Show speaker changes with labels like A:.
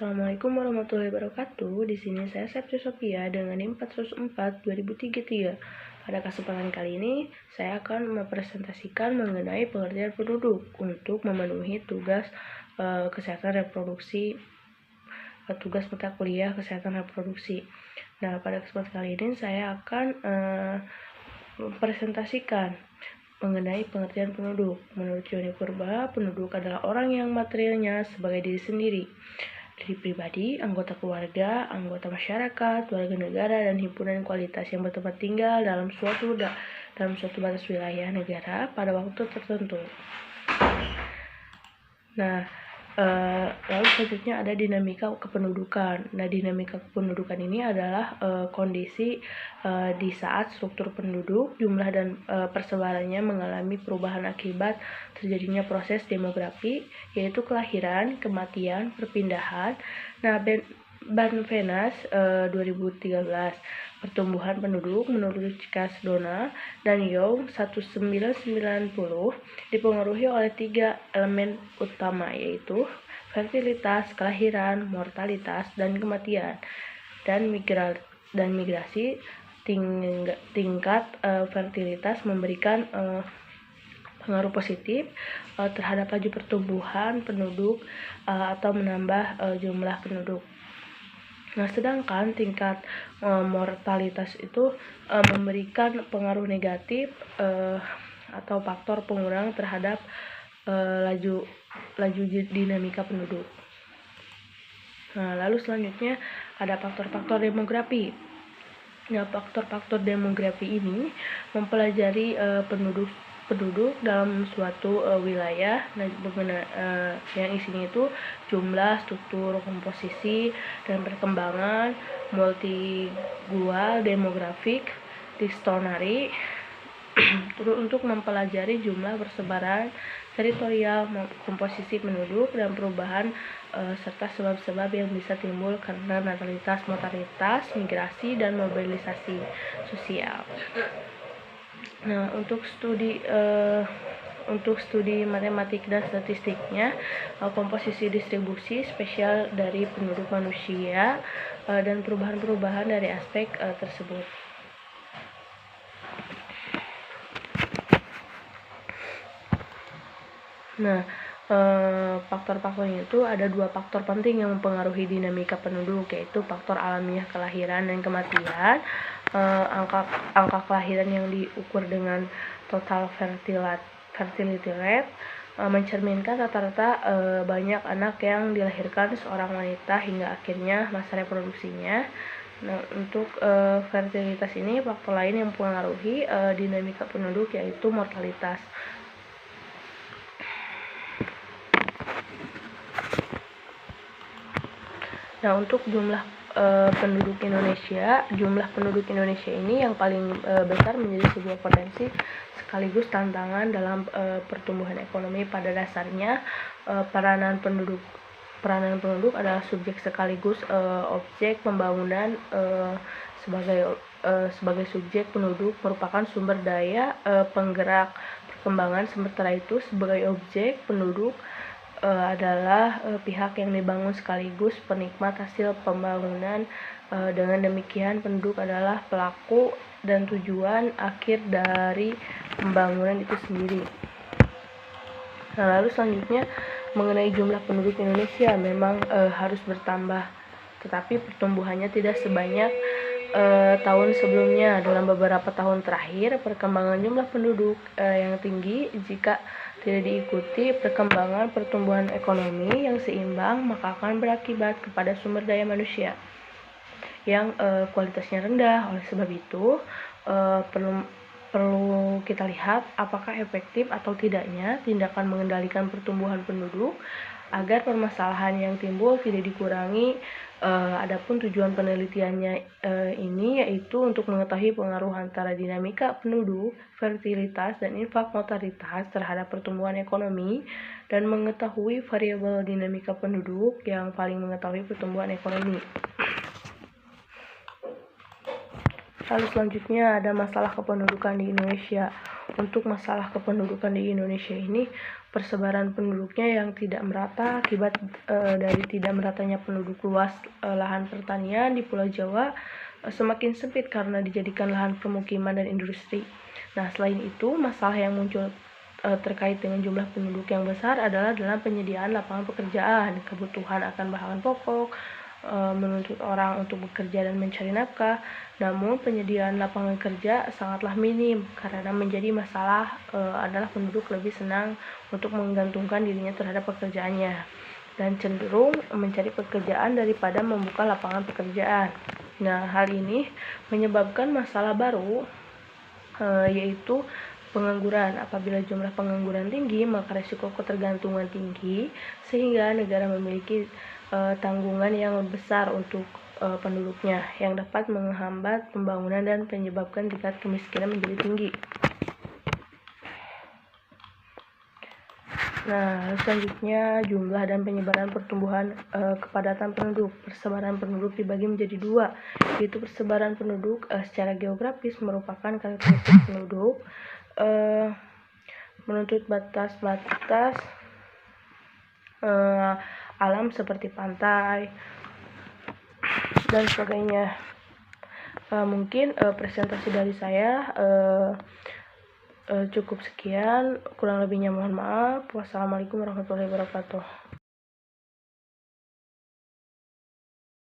A: Assalamualaikum warahmatullahi wabarakatuh. Di sini saya Septi Sophia dengan NIM 404 2033. Pada kesempatan kali ini, saya akan mempresentasikan mengenai pengertian penduduk untuk memenuhi tugas kesehatan reproduksi, tugas mata kuliah kesehatan reproduksi. Nah, pada kesempatan kali ini saya akan mempresentasikan mengenai pengertian penduduk. Menurut Johnny Purba, penduduk adalah orang yang materialnya sebagai diri sendiri, diri pribadi, anggota keluarga, anggota masyarakat, warga negara, dan himpunan kualitas yang bertempat tinggal dalam suatu batas wilayah negara pada waktu tertentu. Nah, lalu selanjutnya ada dinamika kependudukan. Nah, dinamika kependudukan ini adalah kondisi di saat struktur penduduk, jumlah dan persebarannya mengalami perubahan akibat terjadinya proses demografi, yaitu kelahiran, kematian, perpindahan. Nah, Banvenas 2013, pertumbuhan penduduk menurut Casdona dan Young 1990 dipengaruhi oleh 3 elemen utama, yaitu fertilitas, kelahiran, mortalitas, dan kematian, dan migrasi. Tingkat fertilitas memberikan pengaruh positif terhadap laju pertumbuhan penduduk atau menambah jumlah penduduk. Nah, sedangkan tingkat mortalitas itu memberikan pengaruh negatif atau faktor pengurang terhadap laju dinamika penduduk. Nah, lalu selanjutnya ada faktor-faktor demografi. Nah, faktor-faktor demografi ini mempelajari penduduk dalam suatu wilayah. Nah, yang isinya itu jumlah, struktur, komposisi, dan perkembangan multigual, demografik, distonari untuk mempelajari jumlah, persebaran teritorial, komposisi penduduk, dan perubahan serta sebab-sebab yang bisa timbul karena natalitas, mortalitas, migrasi, dan mobilisasi sosial. Nah, untuk studi matematik dan statistiknya, komposisi distribusi spesial dari penduduk manusia dan perubahan-perubahan dari aspek tersebut. Nah, faktor-faktornya itu ada 2 faktor penting yang mempengaruhi dinamika penduduk, yaitu faktor alamiah kelahiran dan kematian. Angka kelahiran yang diukur dengan total fertility rate mencerminkan rata-rata banyak anak yang dilahirkan seorang wanita hingga akhirnya masa reproduksinya. Nah, untuk fertilitas ini, faktor lain yang mempengaruhi dinamika penduduk yaitu mortalitas. Nah, untuk jumlah penduduk Indonesia ini yang paling besar menjadi sebuah potensi sekaligus tantangan dalam pertumbuhan ekonomi. Pada dasarnya, peranan penduduk adalah subjek sekaligus objek pembangunan. Sebagai subjek, penduduk merupakan sumber daya penggerak perkembangan, sementara itu sebagai objek, penduduk adalah pihak yang dibangun sekaligus penikmat hasil pembangunan. Dengan demikian, penduduk adalah pelaku dan tujuan akhir dari pembangunan itu sendiri. Nah, lalu selanjutnya mengenai jumlah penduduk Indonesia memang harus bertambah, tetapi pertumbuhannya tidak sebanyak tahun sebelumnya. Dalam beberapa tahun terakhir, perkembangan jumlah penduduk yang tinggi jika tidak diikuti perkembangan pertumbuhan ekonomi yang seimbang, maka akan berakibat kepada sumber daya manusia yang kualitasnya rendah. Oleh sebab itu, perlu kita lihat apakah efektif atau tidaknya tindakan mengendalikan pertumbuhan penduduk agar permasalahan yang timbul tidak dikurangi. Adapun tujuan penelitiannya ini yaitu untuk mengetahui pengaruh antara dinamika penduduk, fertilitas, dan infak mortalitas terhadap pertumbuhan ekonomi, dan mengetahui variabel dinamika penduduk yang paling mengetahui pertumbuhan ekonomi. Lalu selanjutnya ada masalah kependudukan di Indonesia. Untuk masalah kependudukan di Indonesia ini, persebaran penduduknya yang tidak merata akibat dari tidak meratanya penduduk luas lahan pertanian di Pulau Jawa semakin sempit karena dijadikan lahan permukiman dan industri. Nah, selain itu, masalah yang muncul terkait dengan jumlah penduduk yang besar adalah dalam penyediaan lapangan pekerjaan, kebutuhan akan bahan pokok, menuntut orang untuk bekerja dan mencari nafkah. Namun penyediaan lapangan kerja sangatlah minim karena menjadi masalah adalah penduduk lebih senang untuk menggantungkan dirinya terhadap pekerjaannya dan cenderung mencari pekerjaan daripada membuka lapangan pekerjaan. Nah, hal ini menyebabkan masalah baru yaitu pengangguran. Apabila jumlah pengangguran tinggi, maka risiko ketergantungan tinggi sehingga negara memiliki tanggungan yang besar untuk penduduknya yang dapat menghambat pembangunan dan menyebabkan tingkat kemiskinan menjadi tinggi. Nah, selanjutnya jumlah dan penyebaran pertumbuhan kepadatan penduduk. Persebaran penduduk dibagi menjadi dua, yaitu persebaran penduduk secara geografis merupakan karakteristik penduduk menuntut batas-batas alam seperti pantai dan sebagainya. Mungkin presentasi dari saya cukup sekian, kurang lebihnya mohon maaf. Wassalamualaikum warahmatullahi wabarakatuh.